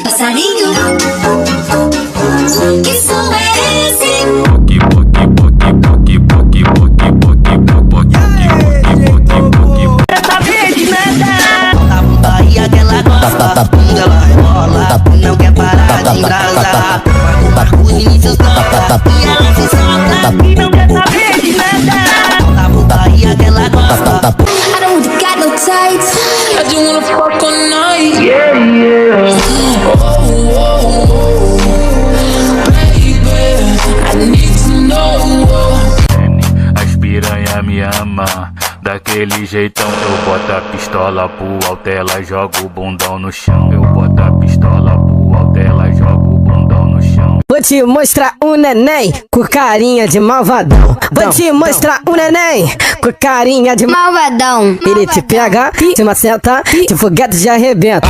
Passarinho, que som é esse? Essa verde merda. Na putaria que ela gosta, ela rebola, não quer parar de embrasar. Os inícios toca e ela se solta. E não quer saber de merda. Na putaria que ela gosta. I don't got no tights. I just wanna fuck all night. Yeah, yeah. Baby, I need to know. As piranha me ama, daquele jeitão. Eu boto a pistola pro alto, ela joga o bundão no chão. Eu boto a pistola pro alto, ela joga o bundão no chão. Vou te mostrar um neném com carinha de malvadão. Vou te mostrar um neném com carinha de Malvadão. Ele te pega, te maceta, te foguete de arrebenta.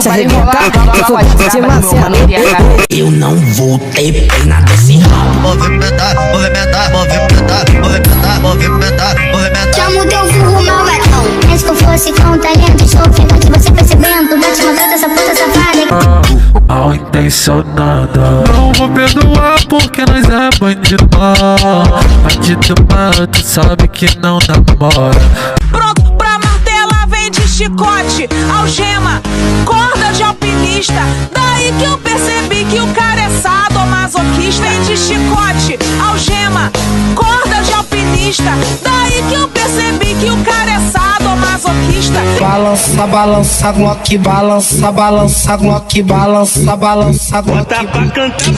Te arrebenta, te foguete de maceta. Eu não vou ter pena desse rabo. Movimentar, movimentar, movimentar, movimentar, movimentar, movimentar. Chamo teu vulgo malvadão. Mas que eu fosse com talento, estou fica aqui você percebendo. Vou te mostrar dessa puta safada. Mal intencionada. Não vou perdoar porque nós é bandido mal. Bandido mal, tu sabe que não namora. Pronto pra martela, vem de chicote, algema, corda de alpinista. Daí que eu percebi que o cara é sadomasoquista. Vem de chicote, algema, corda de alpinista. Daí que eu percebi que o cara é sadomasoquista. Balança, balança, Glock, balança, balança, Glock, balança, balança, Glock. Bota pra cantar.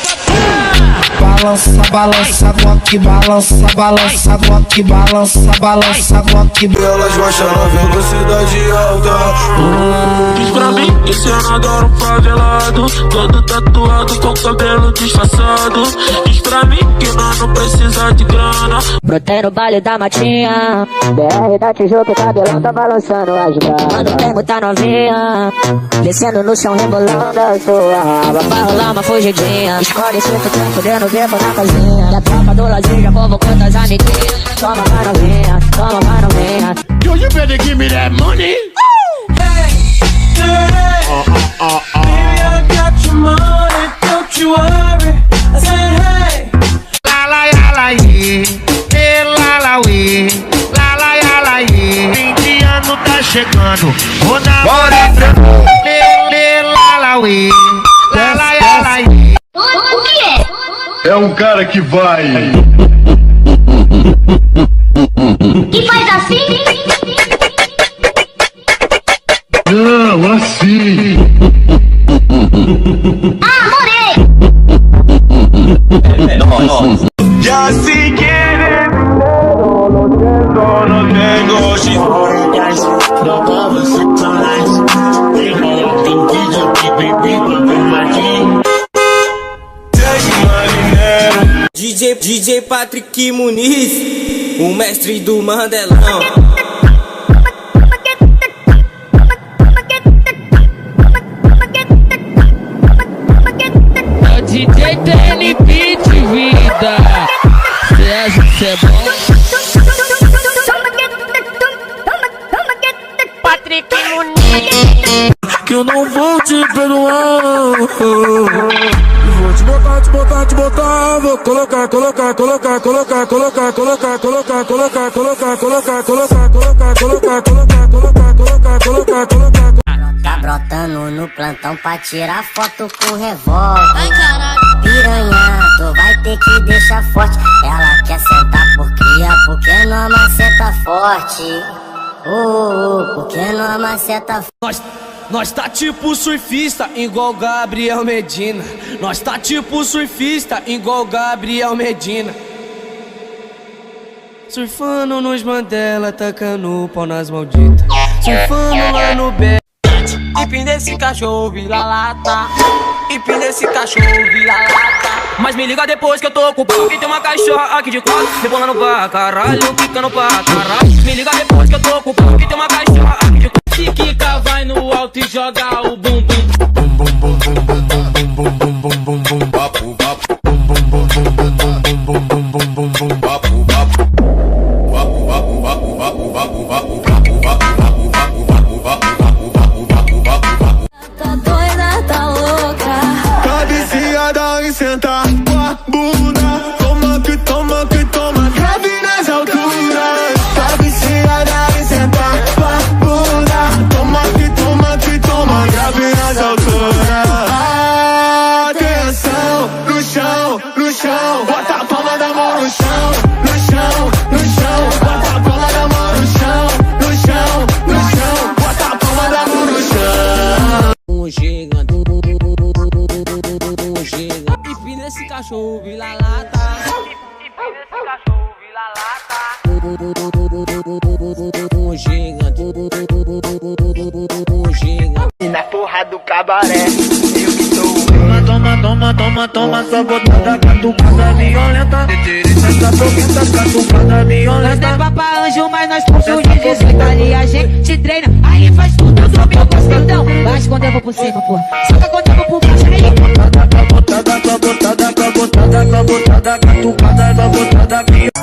Balança, balança, Glock, balança, balança, Glock, balança, balança, Glock. Elas baixam na velocidade alta. Diz pra mim que cê adora um favelado, todo tatuado com cabelo disfarçado. Diz pra mim que nós não precisa de grana. Brotei no baile da matinha, BR da Tijuca, o cabelão tá balançando as braças. Quando tem muita novinha, descendo no chão, rebolando a sua raba. Vai rolar uma fugidinha, escolhe se tu quer poder no beco na casinha. E a tropa do Lazinho já convocou das amiguinhas. Toma pra novinha, toma pra novinha. Yo, you better give me that money. Baby, I got your money, don't you worry. I said, hey. La la ya la ye, la la we, la la ya la ye. 20 anos tá chegando, vou namorar. La la we, la la ya la ye. O que é? É um cara que vai. Que faz assim? Não, assim. Ah, morei! Ya si quieres, no tengo shit. DJ Patrick Muniz, o mestre do Mandelão. DJ TNP de vida, cê acha que cê é bom? Patrick Muniz. Que eu não vou te perdoar. Vou te botar, te botar, te botar. Vou colocar, colocar, colocar, colocar, colocar, colocar, colocar, colocar, colocar, colocar, colocar, colocar, colocar, colocar, colocar, colocar, colocar. Tá brotando no plantão pra tirar foto com revólver. Ai, caralho. Piranha, tu vai ter que deixar forte. Ela quer sentar por cria, porque não maceta forte. Porque não maceta forte. Nós tá tipo surfista, igual Gabriel Medina. Nós tá tipo surfista, igual Gabriel Medina. Surfando nos Mandela, tacando o pau nas malditas. Surfando lá no Bé. Empina esse cachorro, vira lata. Empina esse cachorro, vira lata. Mas me liga depois que eu tô ocupado. E tem uma cachorra aqui de quatro, rebolando pra caralho, quicando pra caralho. Me liga depois que eu tô ocupado. E tem uma cachorra aqui de quatro. Se quica, vai no alto e joga o bum bum. Bum bum bum bum bum bum bum bum bum bum bum bum bapu bapu. Bum bum bum bum bum bum bum bum bum bum bum bapu bapu. Bapu bapu bapu bapu bapu bapu bapu bapu bapu bapu bapu bapu bapu bapu bapu bapu. Tá doida bugiganga. E na porra do cabaré, eu que sou o rei. Toma, só botada catucada violenta. Essa boqueta catucada violenta. Nós é papa anjo, mas nós puxamos de 18 ali. A gente treina, aí faz tudo do meu costadão. Bate quando eu vou por cima, porra. Soca quando eu vou por baixo, aí. Botada, botada, botada, catucada, botada violenta.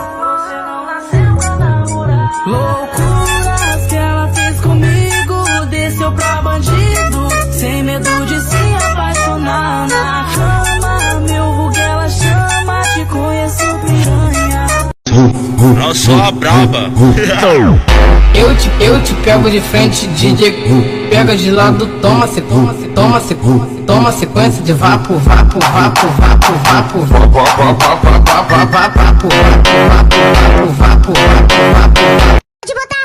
Loucuras que ela fez comigo, desceu pra bandido, sem medo de se apaixonar na cama. Meu vulgo ela chama, te conheço piranha. Não sou a braba. Eu te pego de frente, DJ pega de lado, toma sequência de vapo. Pode botar.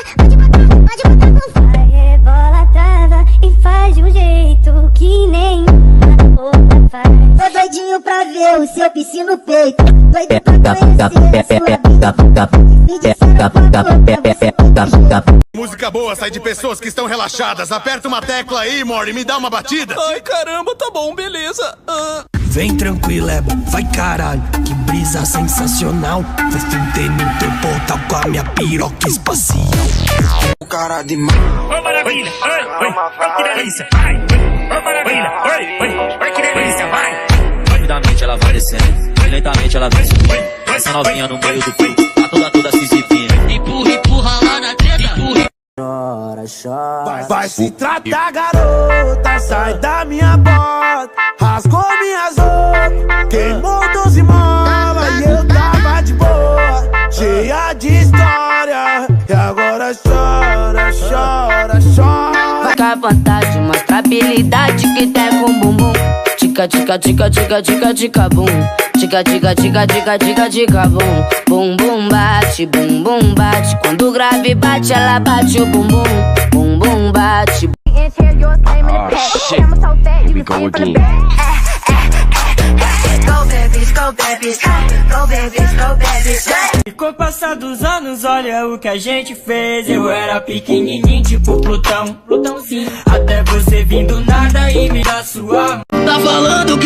Rebola trava e faz de um jeito que nem outra faz. Tô doidinho pra ver o seu piscina no peito. Doido pra conhecer a sua vida. Me disseram quando Música boa sai de pessoas que estão relaxadas. Aperta uma tecla aí, Mori, me dá uma batida. Ai caramba, tá bom, beleza. Vem tranquilo, é bom, vai caralho, que brisa sensacional. Vou fuder no teu portal com a minha piroca espacial. O cara de mal. Ô maravilha, oi, que delícia, vai. Ô maravilha, oi, que delícia, vai. Rapidamente ela vai descendo, lentamente ela vem subindo. Essa novinha no meio do fio, tá toda se exibindo. Empurra lá na treta, empurra. Vai se tratar, garota, sai da minha bota. Rasgou minhas roupas, queimou 12 molas e eu tava de boa, cheia de história. E agora chora. Fica à vontade, mostra a habilidade que tem com bumbum. Tica, bum. Tica, bum. Bum, bate. Quando o grave bate, ela bate o bumbum. Bum, bate. Oh shit, here we go again. E com o passar dos anos, olha o que a gente fez. Eu era pequenininho, tipo Plutão, sim. Até você vindo nada e me dar sua. Tá falando